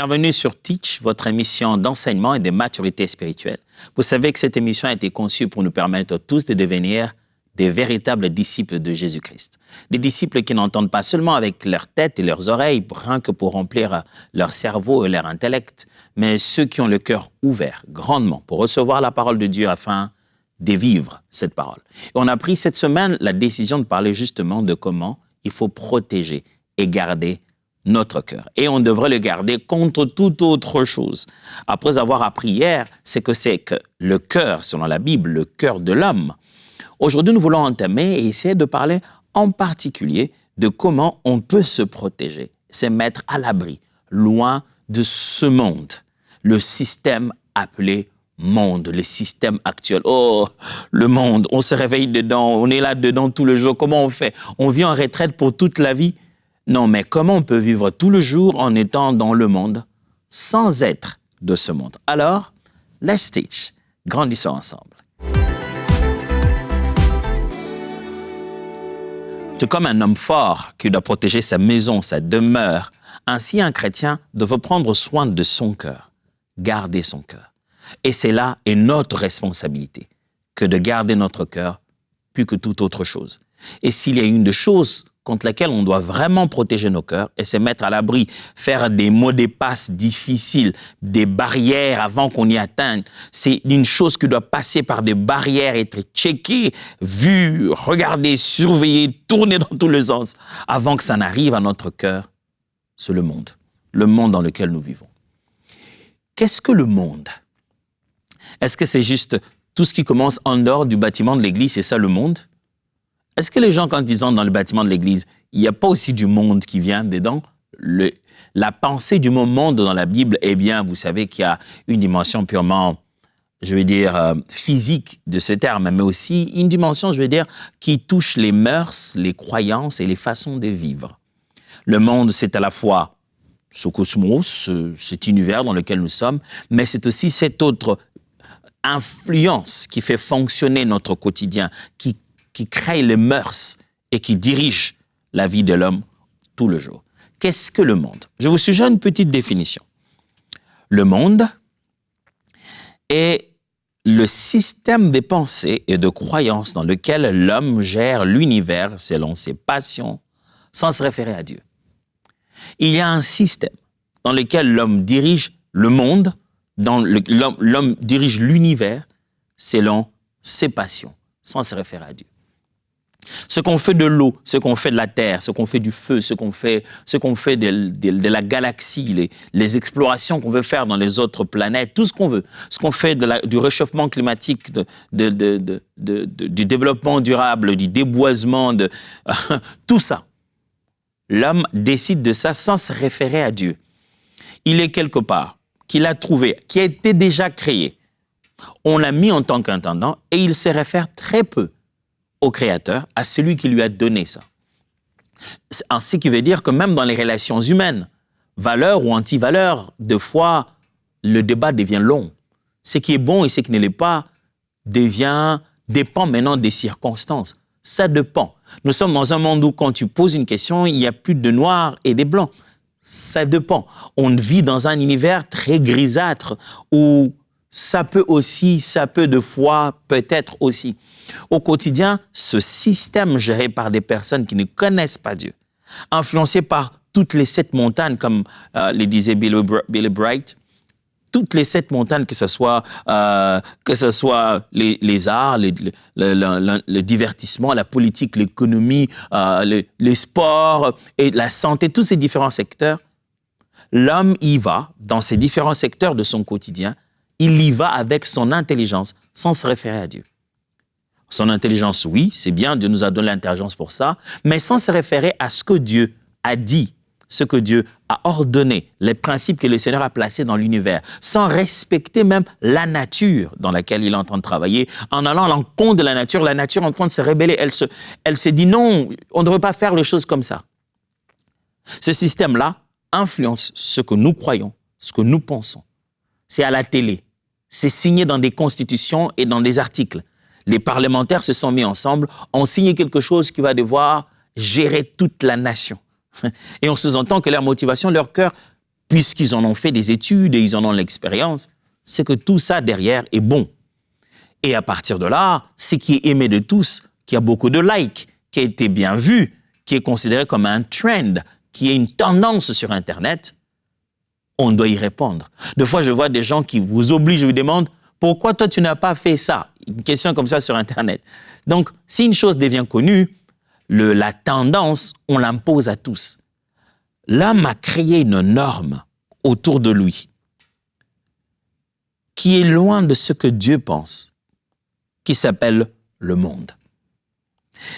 Bienvenue sur Teach, votre émission d'enseignement et de maturité spirituelle. Vous savez que cette émission a été conçue pour nous permettre tous de devenir des véritables disciples de Jésus-Christ. Des disciples qui n'entendent pas seulement avec leur tête et leurs oreilles, rien que pour remplir leur cerveau et leur intellect, mais ceux qui ont le cœur ouvert grandement pour recevoir la parole de Dieu afin de vivre cette parole. Et on a pris cette semaine la décision de parler justement de comment il faut protéger et garder notre cœur. Et on devrait le garder contre toute autre chose. Après avoir appris hier, c'est que le cœur, selon la Bible, le cœur de l'homme. Aujourd'hui, nous voulons entamer et essayer de parler en particulier de comment on peut se protéger, se mettre à l'abri, loin de ce monde, le système appelé monde, le système actuel. Oh, le monde, on se réveille dedans, on est là-dedans tout le jour. Comment on fait? On vit en retraite pour toute la vie? Non, mais comment on peut vivre tout le jour en étant dans le monde sans être de ce monde? Alors, let's teach. Grandissons ensemble. Tout comme un homme fort qui doit protéger sa maison, sa demeure, ainsi un chrétien doit prendre soin de son cœur, garder son cœur. Et c'est là est notre responsabilité que de garder notre cœur plus que toute autre chose. Et s'il y a une des choses contre laquelle on doit vraiment protéger nos cœurs et se mettre à l'abri, faire des mots de passe difficiles, des barrières avant qu'on y atteigne, c'est une chose qui doit passer par des barrières, être checkée, vue, regardée, surveillée, tournée dans tous les sens avant que ça n'arrive à notre cœur. C'est le monde dans lequel nous vivons. Qu'est-ce que le monde? Est-ce que c'est juste tout ce qui commence en dehors du bâtiment de l'église, c'est ça le monde? Est-ce que les gens, quand ils entrent dans le bâtiment de l'église, il n'y a pas aussi du monde qui vient dedans? La pensée du mot monde dans la Bible, eh bien, vous savez qu'il y a une dimension purement, je veux dire, physique de ce terme, mais aussi une dimension, je veux dire, qui touche les mœurs, les croyances et les façons de vivre. Le monde, c'est à la fois ce cosmos, cet univers dans lequel nous sommes, mais c'est aussi cette autre influence qui fait fonctionner notre quotidien, qui crée les mœurs et qui dirige la vie de l'homme tout le jour. Qu'est-ce que le monde? Je vous suggère une petite définition. Le monde est le système de pensées et de croyances dans lequel l'homme gère l'univers selon ses passions, sans se référer à Dieu. Il y a un système dans lequel l'homme dirige le monde, l'homme dirige l'univers selon ses passions, sans se référer à Dieu. Ce qu'on fait de l'eau, ce qu'on fait de la terre, ce qu'on fait du feu, ce qu'on fait de la galaxie, les explorations qu'on veut faire dans les autres planètes, tout ce qu'on veut, ce qu'on fait du réchauffement climatique, du développement durable, du déboisement, tout ça. L'homme décide de ça sans se référer à Dieu. Il est quelque part, qu'il a trouvé, qui a été déjà créé. On l'a mis en tant qu'intendant et il se réfère très peu au Créateur, à celui qui lui a donné ça. Ce qui veut dire que même dans les relations humaines, valeur ou anti-valeur, des fois, le débat devient long. Ce qui est bon et ce qui ne l'est pas dépend maintenant des circonstances. Ça dépend. Nous sommes dans un monde où quand tu poses une question, il n'y a plus de noirs et des blancs. Ça dépend. On vit dans un univers très grisâtre où ça peut de fois, peut-être aussi. Au quotidien, ce système géré par des personnes qui ne connaissent pas Dieu, influencé par toutes les 7 montagnes, comme le disait Billy Bright, toutes les 7 montagnes, que ce soit les arts, le divertissement, la politique, l'économie, les sports et la santé, tous ces différents secteurs, l'homme y va dans ces différents secteurs de son quotidien, il y va avec son intelligence, sans se référer à Dieu. Son intelligence, oui, c'est bien, Dieu nous a donné l'intelligence pour ça, mais sans se référer à ce que Dieu a dit, ce que Dieu a ordonné, les principes que le Seigneur a placés dans l'univers, sans respecter même la nature dans laquelle il est en train de travailler, en allant à l'encontre de la nature est en train de se rébeller, elle se dit non, on ne devrait pas faire les choses comme ça. Ce système-là influence ce que nous croyons, ce que nous pensons. C'est à la télé, c'est signé dans des constitutions et dans des articles. Les parlementaires se sont mis ensemble, ont signé quelque chose qui va devoir gérer toute la nation. Et on sous-entend que leur motivation, leur cœur puisqu'ils en ont fait des études et ils en ont l'expérience, c'est que tout ça derrière est bon. Et à partir de là, ce qui est aimé de tous, qui a beaucoup de likes, qui a été bien vu, qui est considéré comme un trend, qui est une tendance sur Internet, on doit y répondre. Des fois, je vois des gens qui vous obligent, vous demandent « Pourquoi toi, tu n'as pas fait ça ?» Une question comme ça sur Internet. Donc, si une chose devient connue, la tendance, on l'impose à tous. L'homme a créé une norme autour de lui qui est loin de ce que Dieu pense, qui s'appelle le monde.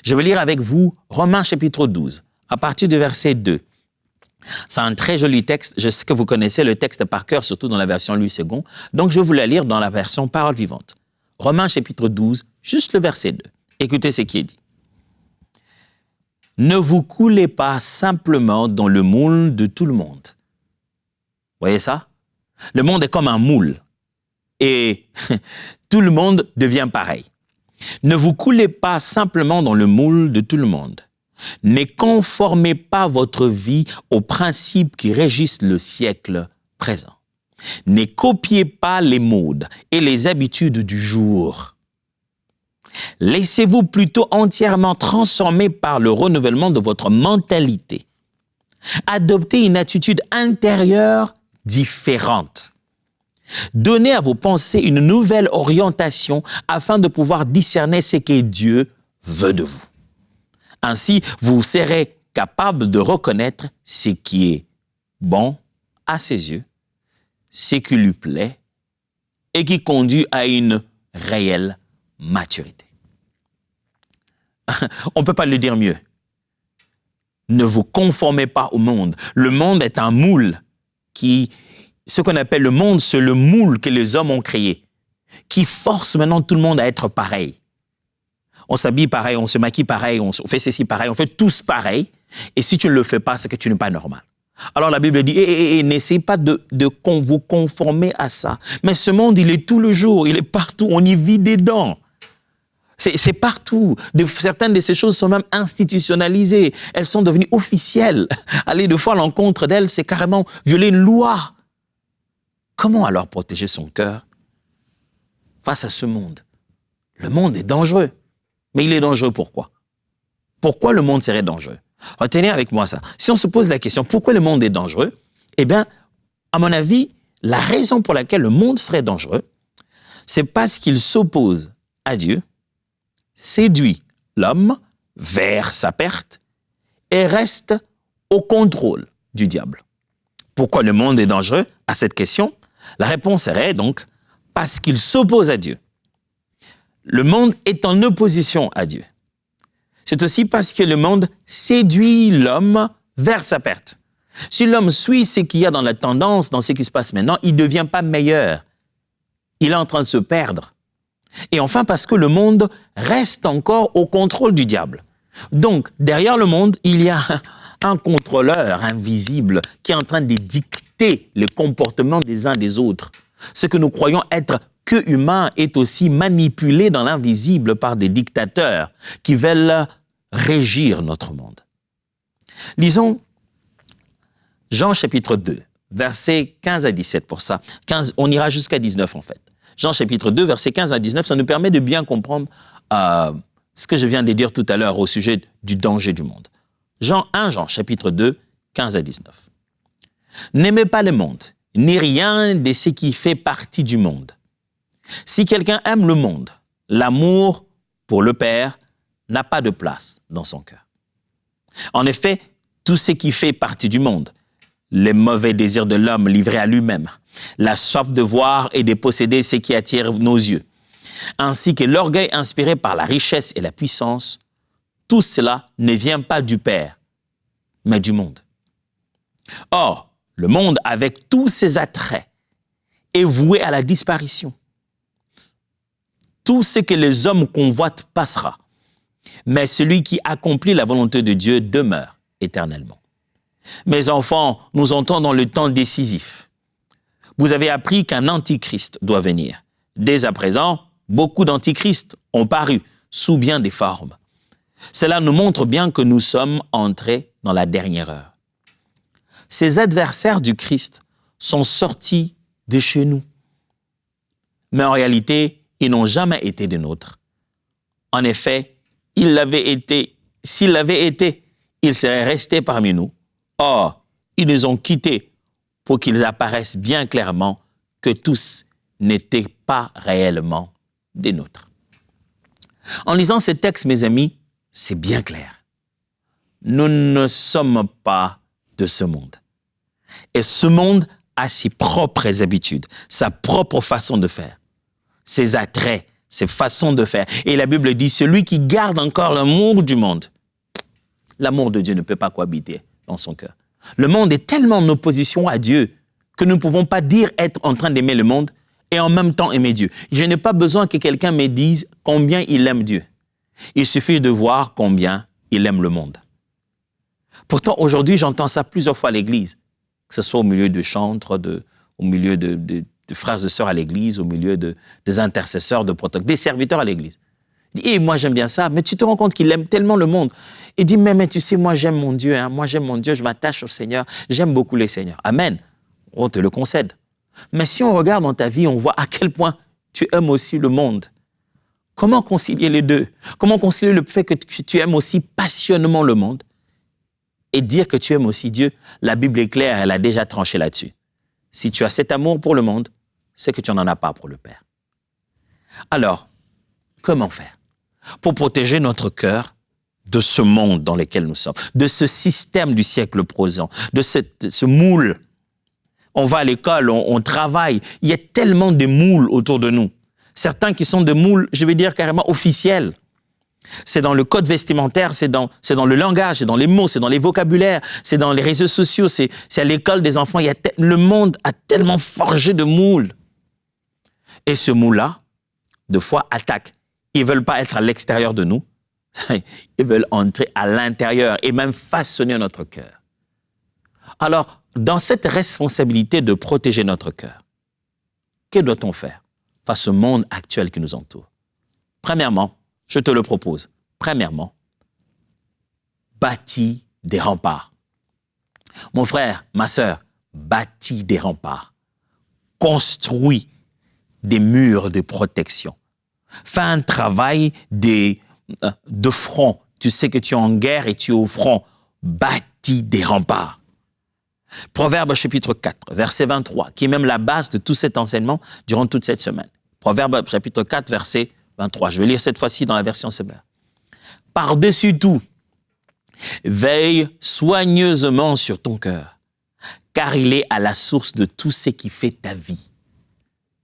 Je vais lire avec vous Romains chapitre 12, à partir du verset 2. C'est un très joli texte. Je sais que vous connaissez le texte par cœur, surtout dans la version Louis II. Donc, je vais vous la lire dans la version Parole vivante. Romains chapitre 12, juste le verset 2. Écoutez ce qui est dit. « Ne vous coulez pas simplement dans le moule de tout le monde. » Voyez ça? Le monde est comme un moule. Et tout le monde devient pareil. Ne vous coulez pas simplement dans le moule de tout le monde. Ne conformez pas votre vie aux principes qui régissent le siècle présent. Ne copiez pas les modes et les habitudes du jour. Laissez-vous plutôt entièrement transformer par le renouvellement de votre mentalité. Adoptez une attitude intérieure différente. Donnez à vos pensées une nouvelle orientation afin de pouvoir discerner ce que Dieu veut de vous. Ainsi, vous serez capable de reconnaître ce qui est bon à ses yeux, ce qui lui plaît et qui conduit à une réelle maturité. On ne peut pas le dire mieux. Ne vous conformez pas au monde. Le monde est un moule ce qu'on appelle le monde, c'est le moule que les hommes ont créé, qui force maintenant tout le monde à être pareil. On s'habille pareil, on se maquille pareil, on fait ceci pareil, on fait tous pareil. Et si tu ne le fais pas, c'est que tu n'es pas normal. Alors la Bible dit, n'essayez pas de vous conformer à ça. Mais ce monde, il est tout le jour, il est partout, on y vit dedans. C'est partout. Certaines de ces choses sont même institutionnalisées. Elles sont devenues officielles. Aller de fois à l'encontre d'elles, c'est carrément violer une loi. Comment alors protéger son cœur face à ce monde? Le monde est dangereux. Mais il est dangereux pourquoi? Pourquoi le monde serait dangereux? Retenez avec moi ça. Si on se pose la question, pourquoi le monde est dangereux? Eh bien, à mon avis, la raison pour laquelle le monde serait dangereux, c'est parce qu'il s'oppose à Dieu, séduit l'homme vers sa perte et reste au contrôle du diable. Pourquoi le monde est dangereux? À cette question, la réponse serait donc parce qu'il s'oppose à Dieu. Le monde est en opposition à Dieu. C'est aussi parce que le monde séduit l'homme vers sa perte. Si l'homme suit ce qu'il y a dans la tendance, dans ce qui se passe maintenant, il ne devient pas meilleur. Il est en train de se perdre. Et enfin, parce que le monde reste encore au contrôle du diable. Donc, derrière le monde, il y a un contrôleur invisible qui est en train de dicter le comportement des uns des autres. Ce que nous croyons être que humain est aussi manipulé dans l'invisible par des dictateurs qui veulent régir notre monde. Lisons Jean chapitre 2, versets 15 à 17 pour ça. 15, on ira jusqu'à 19 en fait. Jean chapitre 2, versets 15 à 19, ça nous permet de bien comprendre ce que je viens de dire tout à l'heure au sujet du danger du monde. Jean chapitre 2, 15 à 19. N'aimez pas le monde, ni rien de ce qui fait partie du monde. Si quelqu'un aime le monde, l'amour pour le Père n'a pas de place dans son cœur. En effet, tout ce qui fait partie du monde, les mauvais désirs de l'homme livré à lui-même, la soif de voir et de posséder ce qui attire nos yeux, ainsi que l'orgueil inspiré par la richesse et la puissance, tout cela ne vient pas du Père, mais du monde. Or, le monde, avec tous ses attraits, est voué à la disparition. Tout ce que les hommes convoitent passera, mais celui qui accomplit la volonté de Dieu demeure éternellement. Mes enfants, nous entrons dans le temps décisif. Vous avez appris qu'un antichrist doit venir. Dès à présent, beaucoup d'antichrists ont paru sous bien des formes. Cela nous montre bien que nous sommes entrés dans la dernière heure. Ces adversaires du Christ sont sortis de chez nous. Mais en réalité, ils n'ont jamais été des nôtres. En effet, s'ils l'avaient été, ils seraient restés parmi nous. Or, ils nous ont quittés pour qu'ils apparaissent bien clairement que tous n'étaient pas réellement des nôtres. En lisant ce texte, mes amis, c'est bien clair. Nous ne sommes pas de ce monde. Et ce monde a ses propres habitudes, sa propre façon de faire, ses attraits, ses façons de faire. Et la Bible dit, celui qui garde encore l'amour du monde, l'amour de Dieu ne peut pas cohabiter dans son cœur. Le monde est tellement en opposition à Dieu que nous ne pouvons pas dire être en train d'aimer le monde et en même temps aimer Dieu. Je n'ai pas besoin que quelqu'un me dise combien il aime Dieu. Il suffit de voir combien il aime le monde. Pourtant, aujourd'hui, j'entends ça plusieurs fois à l'église, que ce soit au milieu de chantres, au milieu de frères et sœurs à l'église, au milieu des intercesseurs, des serviteurs à l'église. Il dit, moi j'aime bien ça, mais tu te rends compte qu'il aime tellement le monde. Il dit, mais tu sais, moi j'aime mon Dieu, moi j'aime mon Dieu, je m'attache au Seigneur, j'aime beaucoup les Seigneurs. Amen, on te le concède. Mais si on regarde dans ta vie, on voit à quel point tu aimes aussi le monde. Comment concilier les deux? Comment concilier le fait que tu aimes aussi passionnément le monde et dire que tu aimes aussi Dieu? La Bible est claire, elle a déjà tranché là-dessus. Si tu as cet amour pour le monde, c'est que tu n'en as pas pour le Père. Alors, comment faire pour protéger notre cœur de ce monde dans lequel nous sommes, de ce système du siècle présent, de ce moule? On va à l'école, on travaille, il y a tellement de moules autour de nous. Certains qui sont des moules, je vais dire carrément officiels. C'est dans le code vestimentaire, c'est dans le langage, c'est dans les mots, c'est dans les vocabulaires, c'est dans les réseaux sociaux, c'est à l'école des enfants. Le monde a tellement forgé de moules. Et ce moule-là, de fois, attaque. Ils ne veulent pas être à l'extérieur de nous, ils veulent entrer à l'intérieur et même façonner notre cœur. Alors, dans cette responsabilité de protéger notre cœur, que doit-on faire face au monde actuel qui nous entoure? Premièrement, je te le propose. Premièrement, bâtis des remparts. Mon frère, ma sœur, bâtis des remparts. Construis des murs de protection. Fais un travail de front. Tu sais que tu es en guerre et tu es au front. Bâtis des remparts. Proverbe chapitre 4, verset 23, qui est même la base de tout cet enseignement durant toute cette semaine. Proverbe chapitre 4, verset 23. Je vais lire cette fois-ci dans la version Semeur. Par-dessus tout, veille soigneusement sur ton cœur, car il est à la source de tout ce qui fait ta vie.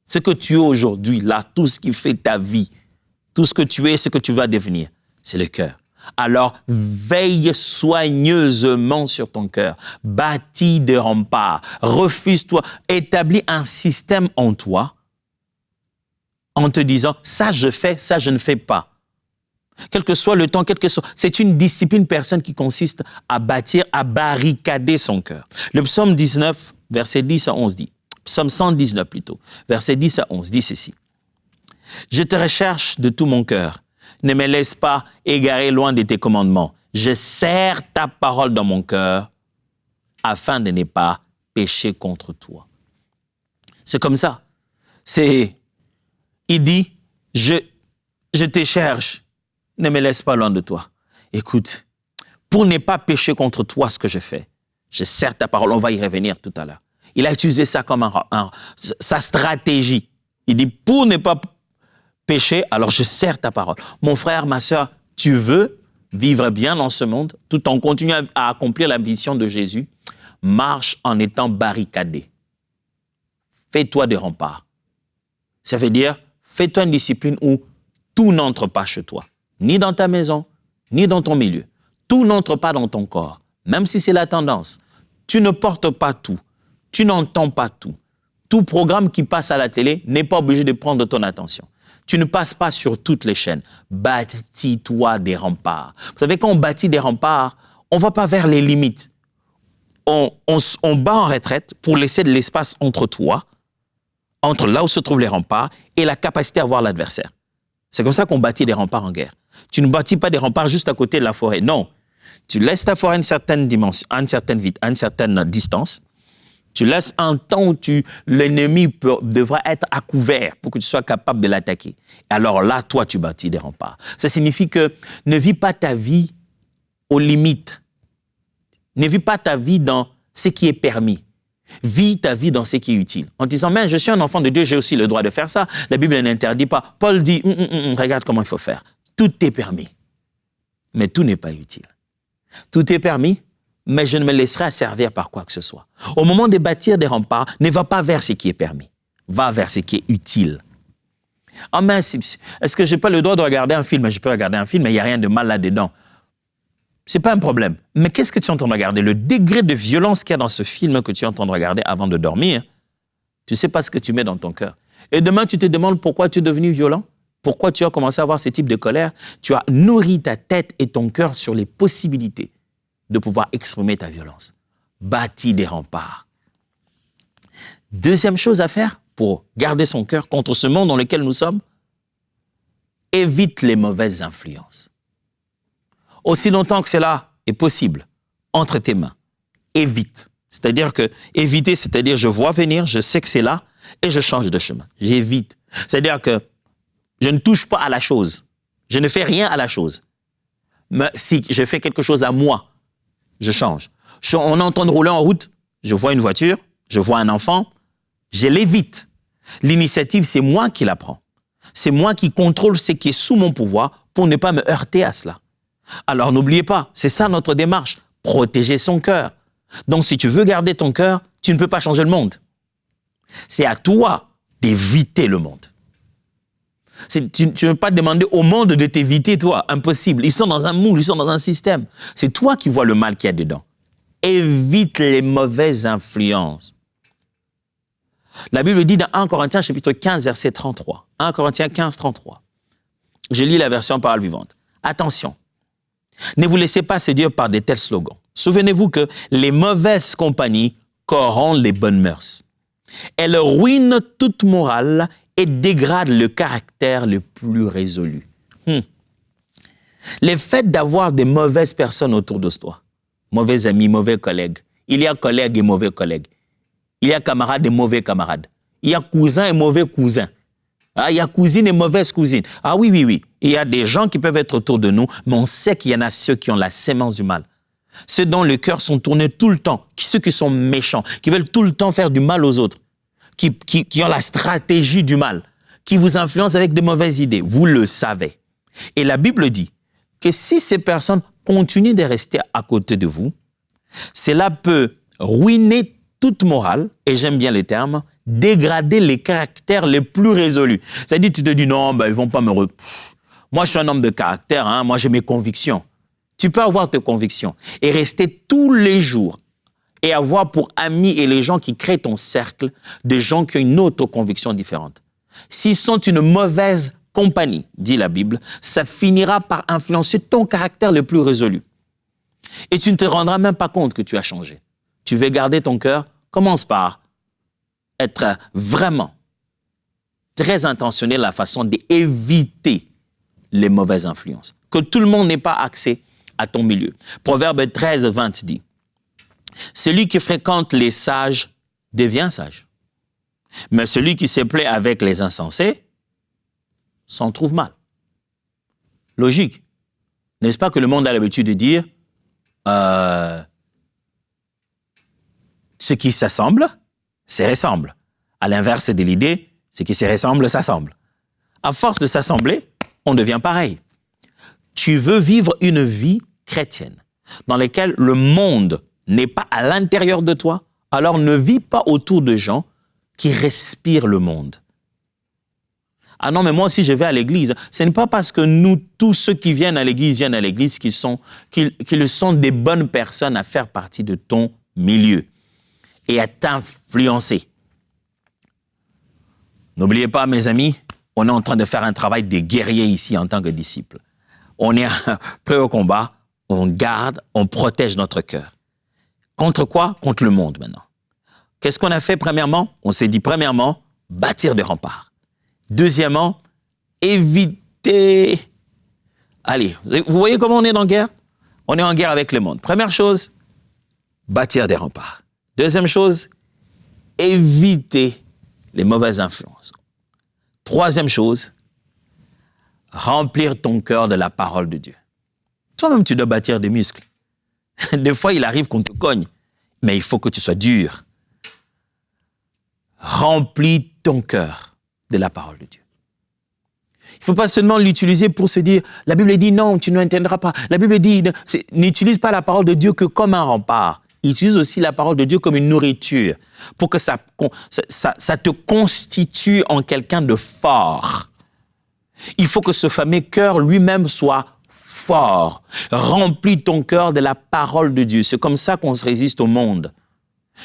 Ce que tu es aujourd'hui, là, tout ce qui fait ta vie, tout ce que tu es, ce que tu vas devenir, c'est le cœur. Alors, veille soigneusement sur ton cœur, bâtis des remparts, refuse-toi, établis un système en toi, en te disant, ça je fais, ça je ne fais pas. Quel que soit le temps, c'est une discipline personne qui consiste à bâtir, à barricader son cœur. Le psaume 19, verset 10 à 11 dit, psaume 119 plutôt, verset 10 à 11 dit ceci. Je te recherche de tout mon cœur. Ne me laisse pas égarer loin de tes commandements. Je serre ta parole dans mon cœur afin de ne pas pécher contre toi. C'est comme ça. Il dit, je te cherche, ne me laisse pas loin de toi. Écoute, pour ne pas pécher contre toi ce que je fais, je serre ta parole, on va y revenir tout à l'heure. Il a utilisé ça comme sa stratégie. Il dit, pour ne pas péché, alors je serre ta parole. Mon frère, ma sœur, tu veux vivre bien dans ce monde, tout en continuant à accomplir la mission de Jésus, marche en étant barricadé. Fais-toi des remparts. Ça veut dire, fais-toi une discipline où tout n'entre pas chez toi, ni dans ta maison, ni dans ton milieu. Tout n'entre pas dans ton corps, même si c'est la tendance. Tu ne portes pas tout, tu n'entends pas tout. Tout programme qui passe à la télé n'est pas obligé de prendre ton attention. Tu ne passes pas sur toutes les chaînes. Bâtis-toi des remparts. Vous savez, quand on bâtit des remparts, on ne va pas vers les limites. On bat en retraite pour laisser de l'espace entre toi, entre là où se trouvent les remparts, et la capacité à voir l'adversaire. C'est comme ça qu'on bâtit des remparts en guerre. Tu ne bâtis pas des remparts juste à côté de la forêt. Non. Tu laisses ta forêt à une certaine dimension, à une certaine distance. Tu laisses un temps où l'ennemi devra être à couvert pour que tu sois capable de l'attaquer. Alors là, toi, tu bâtis des remparts. Ça signifie que ne vis pas ta vie aux limites. Ne vis pas ta vie dans ce qui est permis. Vis ta vie dans ce qui est utile. En disant, mais je suis un enfant de Dieu, j'ai aussi le droit de faire ça. La Bible n'interdit pas. Paul dit, regarde comment il faut faire. Tout est permis, mais tout n'est pas utile. Tout est permis, mais je ne me laisserai servir par quoi que ce soit. Au moment de bâtir des remparts, ne va pas vers ce qui est permis. Va vers ce qui est utile. Ah, mais est-ce que je n'ai pas le droit de regarder un film? Je peux regarder un film, mais il n'y a rien de mal là-dedans. Ce n'est pas un problème. Mais qu'est-ce que tu es en train de regarder? Le degré de violence qu'il y a dans ce film que tu es en train de regarder avant de dormir, tu ne sais pas ce que tu mets dans ton cœur. Et demain, tu te demandes pourquoi tu es devenu violent? Pourquoi tu as commencé à avoir ce type de colère? Tu as nourri ta tête et ton cœur sur les possibilités de pouvoir exprimer ta violence. Bâtis des remparts. Deuxième chose à faire pour garder son cœur contre ce monde dans lequel nous sommes, évite les mauvaises influences. Aussi longtemps que cela est possible, entre tes mains, évite. C'est-à-dire que éviter, c'est-à-dire je vois venir, je sais que c'est là et je change de chemin. J'évite. C'est-à-dire que je ne touche pas à la chose. Je ne fais rien à la chose. Mais si je fais quelque chose à moi, je change. On est en train de rouler en route, je vois une voiture, je vois un enfant, je l'évite. L'initiative, c'est moi qui la prends. C'est moi qui contrôle ce qui est sous mon pouvoir pour ne pas me heurter à cela. Alors n'oubliez pas, c'est ça notre démarche, protéger son cœur. Donc si tu veux garder ton cœur, tu ne peux pas changer le monde. C'est à toi d'éviter le monde. Tu ne peux pas demander au monde de t'éviter, toi. Impossible. Ils sont dans un moule, ils sont dans un système. C'est toi qui vois le mal qu'il y a dedans. Évite les mauvaises influences. La Bible dit dans 1 Corinthiens chapitre 15, verset 33. 1 Corinthiens 15, 33. Je lis la version parole vivante. Attention, ne vous laissez pas séduire par de tels slogans. Souvenez-vous que les mauvaises compagnies corrompent les bonnes mœurs. Elles ruinent toute morale et dégrade le caractère le plus résolu. Le fait d'avoir des mauvaises personnes autour de toi, mauvais amis, mauvais collègues, il y a collègues et mauvais collègues, il y a camarades et mauvais camarades, il y a cousins et mauvais cousins, il y a cousines et mauvaises cousines. Ah oui, il y a des gens qui peuvent être autour de nous, mais on sait qu'il y en a ceux qui ont la sémence du mal. Ceux dont le cœur sont tournés tout le temps, ceux qui sont méchants, qui veulent tout le temps faire du mal aux autres. Qui ont la stratégie du mal, qui vous influencent avec de mauvaises idées. Vous le savez. Et la Bible dit que si ces personnes continuent de rester à côté de vous, cela peut ruiner toute morale, et j'aime bien les termes, dégrader les caractères les plus résolus. C'est-à-dire, tu te dis, non, ils ne vont pas me... Moi, je suis un homme de caractère, moi, j'ai mes convictions. Tu peux avoir tes convictions et rester tous les jours et avoir pour amis et les gens qui créent ton cercle des gens qui ont une autre conviction différente. S'ils sont une mauvaise compagnie, dit la Bible, ça finira par influencer ton caractère le plus résolu. Et tu ne te rendras même pas compte que tu as changé. Tu veux garder ton cœur, commence par être vraiment très intentionnel à la façon d'éviter les mauvaises influences. Que tout le monde n'ait pas accès à ton milieu. Proverbe 13, 20 dit, celui qui fréquente les sages devient sage. Mais celui qui se plaît avec les insensés s'en trouve mal. Logique. N'est-ce pas que le monde a l'habitude de dire ce qui s'assemble, se ressemble. À l'inverse de l'idée, ce qui se ressemble, s'assemble. À force de s'assembler, on devient pareil. Tu veux vivre une vie chrétienne dans laquelle le monde n'est pas à l'intérieur de toi, alors ne vis pas autour de gens qui respirent le monde. Ah non, mais moi aussi je vais à l'église. Ce n'est pas parce que nous, tous ceux qui viennent à l'église qu'ils sont des bonnes personnes à faire partie de ton milieu et à t'influencer. N'oubliez pas, mes amis, on est en train de faire un travail de guerrier ici en tant que disciples. On est prêt au combat, on garde, on protège notre cœur. Contre quoi? Contre le monde maintenant. Qu'est-ce qu'on a fait premièrement? On s'est dit premièrement, bâtir des remparts. Deuxièmement, éviter... Allez, vous voyez comment on est dans la guerre? On est en guerre avec le monde. Première chose, bâtir des remparts. Deuxième chose, éviter les mauvaises influences. Troisième chose, remplir ton cœur de la parole de Dieu. Toi-même, tu dois bâtir des muscles. Des fois, il arrive qu'on te cogne, mais il faut que tu sois dur. Remplis ton cœur de la parole de Dieu. Il ne faut pas seulement l'utiliser pour se dire, la Bible dit non, tu n'entendras pas. La Bible dit, n'utilise pas la parole de Dieu que comme un rempart. Utilise aussi la parole de Dieu comme une nourriture pour que ça te constitue en quelqu'un de fort. Il faut que ce fameux cœur lui-même soit fort. Remplis ton cœur de la parole de Dieu. C'est comme ça qu'on se résiste au monde.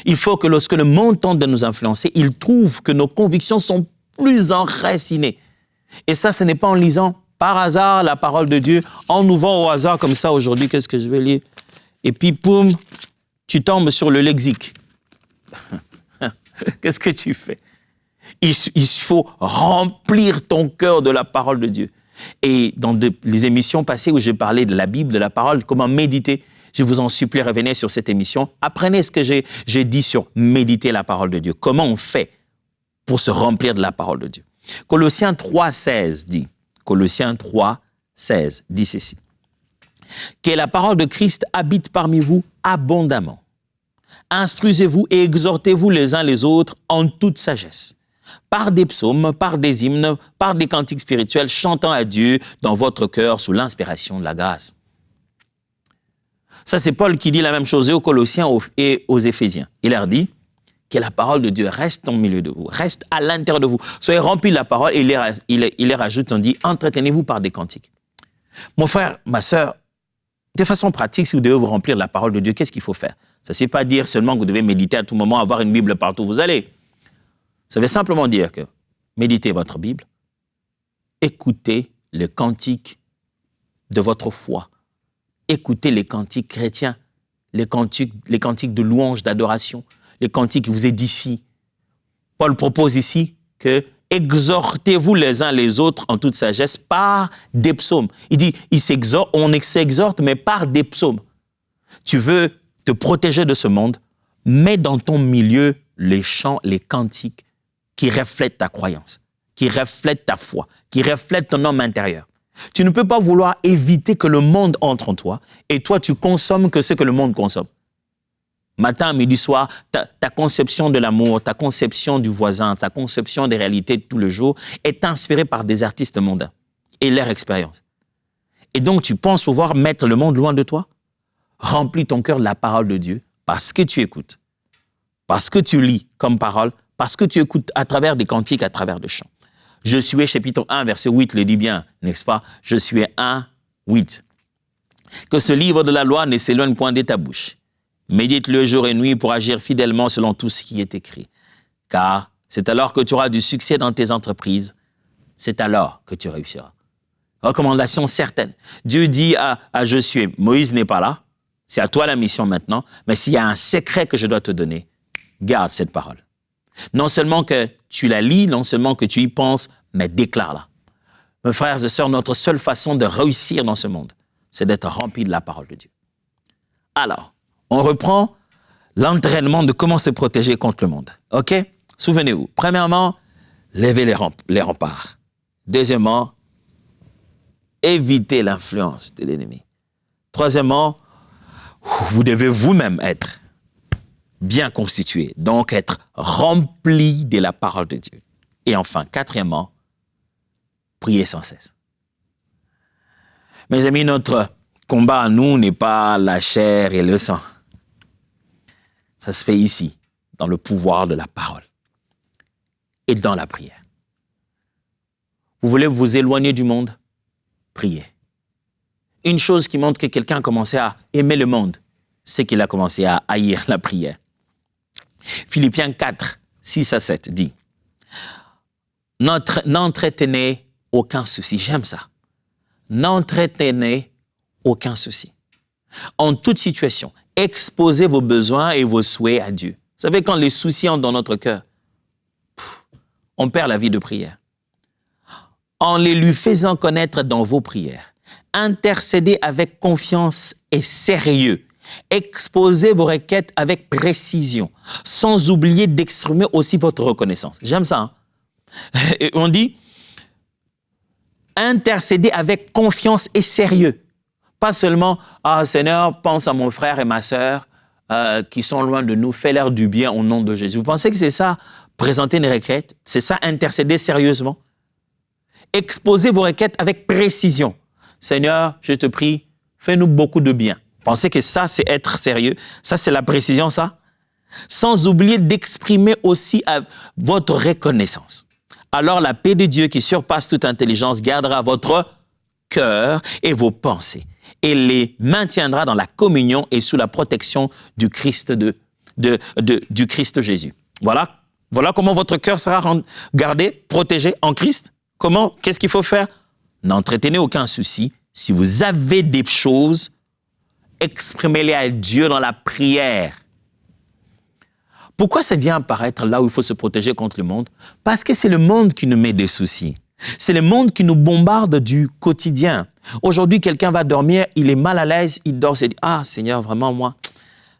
Il faut que lorsque le monde tente de nous influencer, il trouve que nos convictions sont plus enracinées. Et ça, ce n'est pas en lisant par hasard la parole de Dieu, en ouvrant au hasard comme ça aujourd'hui, qu'est-ce que je vais lire? Et puis, poum, tu tombes sur le lexique. Qu'est-ce que tu fais? Il faut remplir ton cœur de la parole de Dieu. Et dans les émissions passées où j'ai parlé de la Bible, de la parole, comment méditer, je vous en supplie, revenez sur cette émission. Apprenez ce que j'ai dit sur méditer la parole de Dieu. Comment on fait pour se remplir de la parole de Dieu? Colossiens 3,16 dit, Colossiens 3,16 dit ceci. Que la parole de Christ habite parmi vous abondamment. Instruisez-vous et exhortez-vous les uns les autres en toute sagesse, par des psaumes, par des hymnes, par des cantiques spirituels, chantant à Dieu dans votre cœur sous l'inspiration de la grâce. Ça, c'est Paul qui dit la même chose aux Colossiens et aux Éphésiens. Il leur dit que la parole de Dieu reste au milieu de vous, reste à l'intérieur de vous. Soyez remplis de la parole et il les rajoute, on dit, entretenez-vous par des cantiques. Mon frère, ma sœur, de façon pratique, si vous devez vous remplir de la parole de Dieu, qu'est-ce qu'il faut faire? Ça ne veut pas dire seulement que vous devez méditer à tout moment, avoir une Bible partout où vous allez. Ça veut simplement dire que méditez votre Bible, écoutez les cantiques de votre foi, écoutez les cantiques chrétiens, les cantiques de louange, d'adoration, les cantiques qui vous édifient. Paul propose ici que exhortez-vous les uns les autres en toute sagesse par des psaumes. Il dit, on s'exhorte, mais par des psaumes. Tu veux te protéger de ce monde, mets dans ton milieu les chants, les cantiques qui reflètent ta croyance, qui reflètent ta foi, qui reflètent ton homme intérieur. Tu ne peux pas vouloir éviter que le monde entre en toi et toi, tu consommes que ce que le monde consomme. Matin, midi, soir, ta conception de l'amour, ta conception du voisin, ta conception des réalités de tout le jour est inspirée par des artistes mondains et leur expérience. Et donc, tu penses pouvoir mettre le monde loin de toi? Remplis ton cœur de la parole de Dieu parce que tu écoutes, parce que tu lis comme parole, parce que tu écoutes à travers des cantiques, à travers des chants. Josué, chapitre 1, verset 8, le dit bien, n'est-ce pas? Josué 1, 8. Que ce livre de la loi ne s'éloigne point de ta bouche. Médite-le jour et nuit pour agir fidèlement selon tout ce qui est écrit. Car c'est alors que tu auras du succès dans tes entreprises. C'est alors que tu réussiras. Recommandation certaine. Dieu dit à Josué, Moïse n'est pas là. C'est à toi la mission maintenant. Mais s'il y a un secret que je dois te donner, garde cette parole. Non seulement que tu la lis, non seulement que tu y penses, mais déclare-la. Mes frères et sœurs, notre seule façon de réussir dans ce monde, c'est d'être rempli de la parole de Dieu. Alors, on reprend l'entraînement de comment se protéger contre le monde. OK? Souvenez-vous. Premièrement, levez les remparts. Deuxièmement, évitez l'influence de l'ennemi. Troisièmement, vous devez vous-même être bien constitué, donc être rempli de la parole de Dieu. Et enfin, quatrièmement, priez sans cesse. Mes amis, notre combat à nous n'est pas la chair et le sang. Ça se fait ici, dans le pouvoir de la parole et dans la prière. Vous voulez vous éloigner du monde? Priez. Une chose qui montre que quelqu'un a commencé à aimer le monde, c'est qu'il a commencé à haïr la prière. Philippiens 4, 6 à 7 dit « N'entretenez aucun souci. » J'aime ça. « N'entretenez aucun souci. En toute situation, exposez vos besoins et vos souhaits à Dieu. » Vous savez, quand les soucis entrent dans notre cœur, on perd la vie de prière. En les lui faisant connaître dans vos prières, Intercédez avec confiance et sérieux. Exposez vos requêtes avec précision, sans oublier d'exprimer aussi votre reconnaissance. J'aime ça. Hein? Et on dit, intercédez avec confiance et sérieux. Pas seulement, ah Seigneur, pense à mon frère et ma sœur qui sont loin de nous, fais-leur du bien au nom de Jésus. Vous pensez que c'est ça, présenter une requête? C'est ça, intercéder sérieusement? Exposez vos requêtes avec précision. Seigneur, je te prie, fais-nous beaucoup de bien. Pensez que ça, c'est être sérieux? Ça, c'est la précision, ça? Sans oublier d'exprimer aussi votre reconnaissance. Alors, la paix de Dieu qui surpasse toute intelligence gardera votre cœur et vos pensées et les maintiendra dans la communion et sous la protection du Christ, du Christ Jésus. Voilà comment votre cœur sera gardé, protégé en Christ. Comment? Qu'est-ce qu'il faut faire? N'entretenez aucun souci. Si vous avez des choses, exprimez-les à Dieu dans la prière. Pourquoi ça vient apparaître là où il faut se protéger contre le monde? Parce que c'est le monde qui nous met des soucis. C'est le monde qui nous bombarde du quotidien. Aujourd'hui, quelqu'un va dormir, il est mal à l'aise, il dort, il dit « Ah Seigneur, vraiment moi,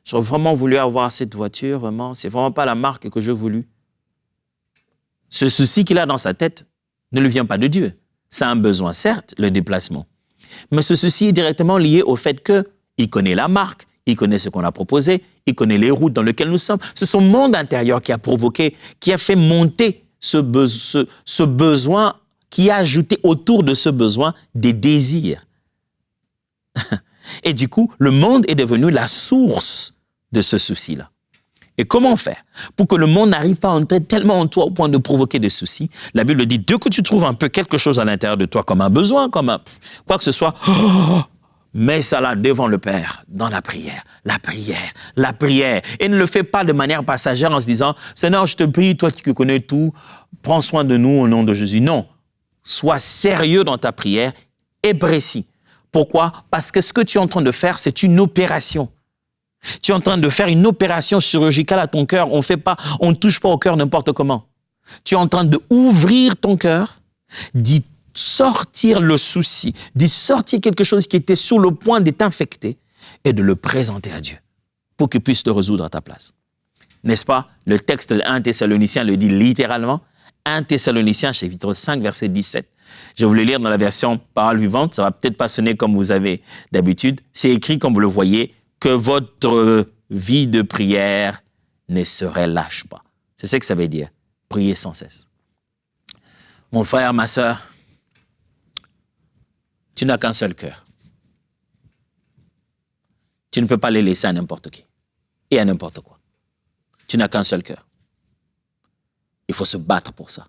j'aurais vraiment voulu avoir cette voiture, vraiment, c'est vraiment pas la marque que j'ai voulu. » Ce souci qu'il a dans sa tête ne lui vient pas de Dieu. C'est un besoin, certes, le déplacement. Mais ce souci est directement lié au fait qu'il connaît la marque, il connaît ce qu'on a proposé, il connaît les routes dans lesquelles nous sommes. C'est son monde intérieur qui a provoqué, qui a fait monter ce besoin, qui a ajouté autour de ce besoin des désirs. Et du coup, le monde est devenu la source de ce souci-là. Et comment faire pour que le monde n'arrive pas à entrer tellement en toi au point de provoquer des soucis? La Bible dit, dès que tu trouves un peu quelque chose à l'intérieur de toi, comme un besoin, comme quoi que ce soit, mets ça là devant le Père, dans la prière, la prière, la prière. Et ne le fais pas de manière passagère en se disant, Seigneur, je te prie, toi qui connais tout, prends soin de nous au nom de Jésus. Non, sois sérieux dans ta prière et précis. Pourquoi? Parce que ce que tu es en train de faire, c'est une opération. Tu es en train de faire une opération chirurgicale à ton cœur. On ne touche pas au cœur n'importe comment. Tu es en train d'ouvrir ton cœur, d'y sortir le souci, d'y sortir quelque chose qui était sur le point d'être infecté et de le présenter à Dieu pour qu'il puisse le résoudre à ta place. N'est-ce pas? Le texte de 1 Thessaloniciens le dit littéralement. 1 Thessaloniciens, chapitre 5, verset 17. Je vais vous le lire dans la version parole vivante. Ça va peut-être pas sonner comme vous avez d'habitude. C'est écrit, comme vous le voyez, que votre vie de prière ne se relâche pas. C'est ce que ça veut dire. Prier sans cesse. Mon frère, ma sœur, tu n'as qu'un seul cœur. Tu ne peux pas les laisser à n'importe qui et à n'importe quoi. Tu n'as qu'un seul cœur. Il faut se battre pour ça.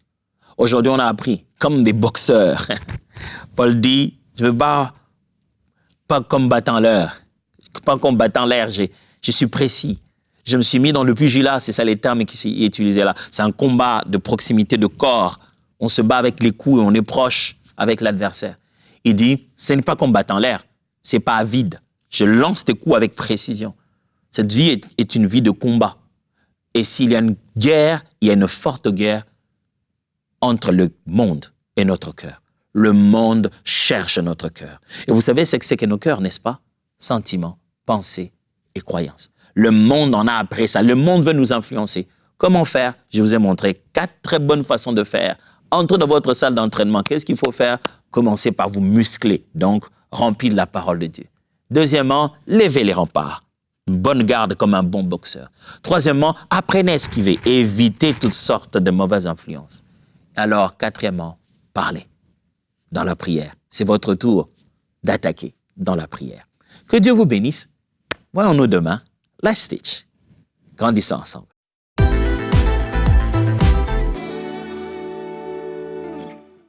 Aujourd'hui, on a appris, comme des boxeurs. Paul dit, je ne veux pas comme battant l'air. Pas comme battant l'air, je suis précis. Je me suis mis dans le pugilat, c'est ça les termes qui sont utilisés là. C'est un combat de proximité de corps. On se bat avec les coups et on est proche avec l'adversaire. Il dit, ce n'est pas comme battant l'air, c'est pas à vide. Je lance des coups avec précision. Cette vie est une vie de combat. Et s'il y a une guerre, il y a une forte guerre entre le monde et notre cœur. Le monde cherche notre cœur. Et vous savez ce que c'est que nos cœurs, n'est-ce pas? Sentiments, pensées et croyances. Le monde en a après ça. Le monde veut nous influencer. Comment faire? Je vous ai montré 4 très bonnes façons de faire. Entrez dans votre salle d'entraînement. Qu'est-ce qu'il faut faire? Commencez par vous muscler. Donc, remplir de la parole de Dieu. Deuxièmement, levez les remparts. Une bonne garde comme un bon boxeur. Troisièmement, apprenez à esquiver. Évitez toutes sortes de mauvaises influences. Alors, quatrièmement, parlez dans la prière. C'est votre tour d'attaquer dans la prière. Que Dieu vous bénisse. Voyons-nous demain. Let's teach. Grandissons ensemble.